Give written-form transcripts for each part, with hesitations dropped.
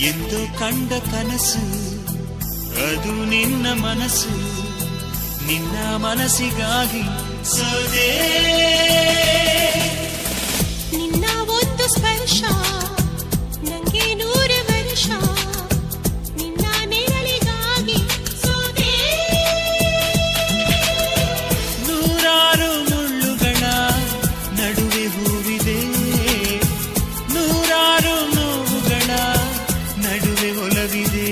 ಎಂದು ಕಂಡ ಕನಸು ಅದು ನಿನ್ನ ಮನಸ್ಸು, ನಿನ್ನ ಮನಸ್ಸಿಗಾಗಿ ಸೋದೆ. ನಿನ್ನ ಒಂದು ಸ್ಪರ್ಶ ನಂಗೆ 100 ವರ್ಷ, ನಿನ್ನ ನೆರಳಿಗಾಗಿ ಸೋದೆ. ನೂರಾರು ಮುಳ್ಳುಗಳ ನಡುವೆ ಹೂವಿದೆ, ನೂರಾರು ನೋವುಗಳ ನಡುವೆ ಒಲವಿದೆ.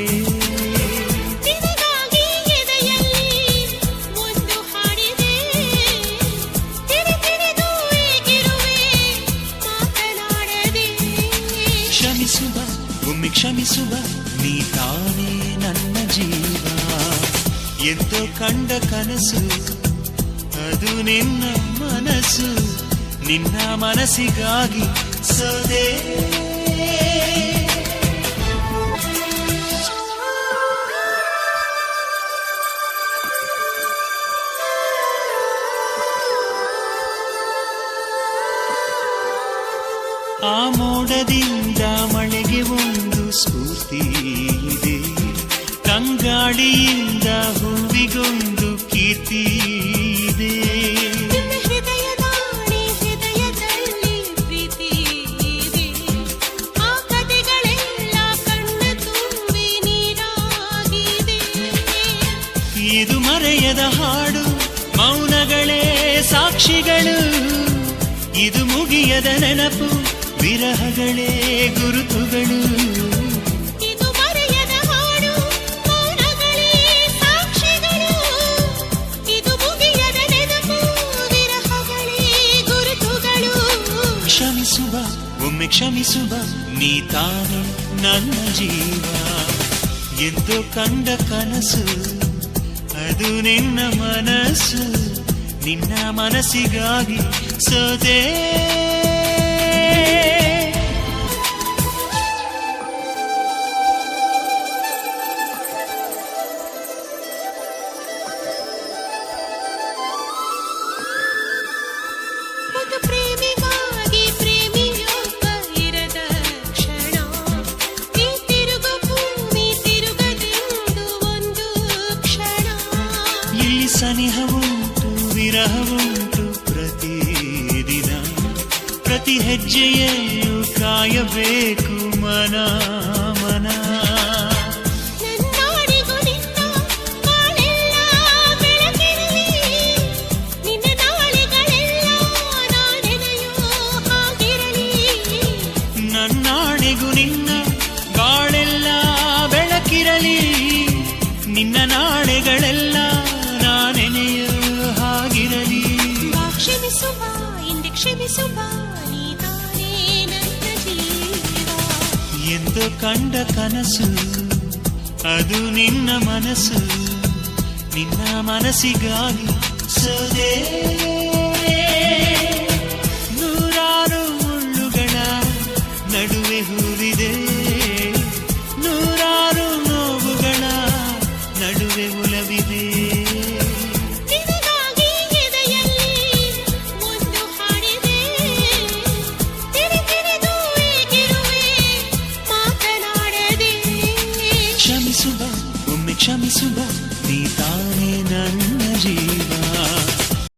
ಕ್ಷಮಿಸುವ ಒಮ್ಮೆ ಕ್ಷಮಿಸುವ, ನೀ ತಾನೇ ನನ್ನ ಜೀವ. ಎಂದೋ ಕಂಡ ಕನಸು ಅದು ನಿನ್ನ ಮನಸ್ಸು, ನಿನ್ನ ಮನಸ್ಸಿಗಾಗಿ ಸೋದೆ. ಆ ಮೋಡದಿಂದ ಮಳೆಗೆ ಒಂದು ಸ್ಫೂರ್ತಿ ಇದೆ, ತಂಗಾಳಿಯಿಂದ ಹೂವಿಗೊಂದು ಕೀರ್ತಿ ಇದೆ. ಹೃದಯದಲ್ಲಿ ಪ್ರೀತಿ ಇದೆ, ಆ ಕಥೆಗಳೆಲ್ಲ ಕಣ್ಣ ತುಂಬಿ ನೀರಾಗಿದೆ. ಇದು ಮರೆಯದ ಹಾಡು, ಮೌನಗಳೇ ಸಾಕ್ಷಿಗಳು. ಇದು ಮುಗಿಯದ ನೆನಪು, ವಿರಹಗಳೇ ಗುರುತುಗಳು. ಇದು ಮರೆಯದ ಹಾಡು, ಮೌನಗಳೇ ಸಾಕ್ಷಿಗಳು. ಇದು ಮುಗಿಯದ ನೆನಪು, ವಿರಹಗಳೇ ಗುರುತುಗಳು. ಕ್ಷಮಿಸುವ ಒಮ್ಮೆ ಕ್ಷಮಿಸುವ, ನೀ ತಾನೇ ನನ್ನ ಜೀವ. ಎಂದು ಕಂಡ ಕನಸು ಅದು ನಿನ್ನ ಮನಸ್ಸು, ನಿನ್ನ ಮನಸ್ಸಿಗಾಗಿ ಸೋದೆ. ಒಂದು ಪ್ರೇಮಿಗಾಗಿ ಪ್ರೇಮಿಯೊಬ್ಬ ಇರದ ಕ್ಷಣ, ಈ ತಿರುಗು ಭೂಮಿ ತಿರುಗದೆಂದು ಒಂದು ಕ್ಷಣ. ಇಲ್ಲಿ ಸನಿಹವುಂಟು ವಿರಹವುಂಟು ಪ್ರತಿದಿನ, ಪ್ರತಿ ಹೆಜ್ಜೆಯಲ್ಲೂ ಕಾಯಬೇಕು ಮನ ಮನ. ನನ್ನಾಡಿಗೂ ನಿನ್ನ ಬಾಳೆಲ್ಲ ಬೆಳಕಿರಲಿ, ನಿನ್ನ ನಾಳೆಗಳೆಲ್ಲ ನಾನೆನೆಯೋ ಹಾಗಿರಲಿ. ನನ್ನಾಣೆಗೂ ನಿನ್ನ ಬಾಳೆಲ್ಲ ಬೆಳಕಿರಲಿ, ನಿನ್ನ ನಾಳೆಗಳೆಲ್ಲ ನಾನೆನೆಯೋ ಹಾಗಿರಲಿ. ಕ್ಷಮಿಸುವ ಇಂದೆ ಕ್ಷಮಿಸುವ, ನೀ ತಾನೇ ನನ್ನ ಜೀವ. ಎಂದು ಕಂಡ ಕನಸು ಅದು ನಿನ್ನ ಮನಸ್ಸು, ನಿನ್ನ ಮನಸ್ಸಿಗಾಗಿ ಸೋದೆ. ನೂರಾರು ಮುಳ್ಳುಗಳ ನಡುವೆ ಹೂವಿದೆ, ನೂರಾರು ನೋವುಗಳ ನಡುವೆ ಒಲವಿದೆ. ನಿನಗಾಗಿ ಎದೆಯಲ್ಲಿ ಒಂದು ಹಾಡಿದೆ, ತಿರುಗಿರಿದು ಏಗಿರುವೆ ಮಾತನಾಡದೆ. ಕ್ಷಮಿಸುವ ಒಮ್ಮೆ ಕ್ಷಮಿಸುವ, ನೀ ತಾನೇ ನನ್ನ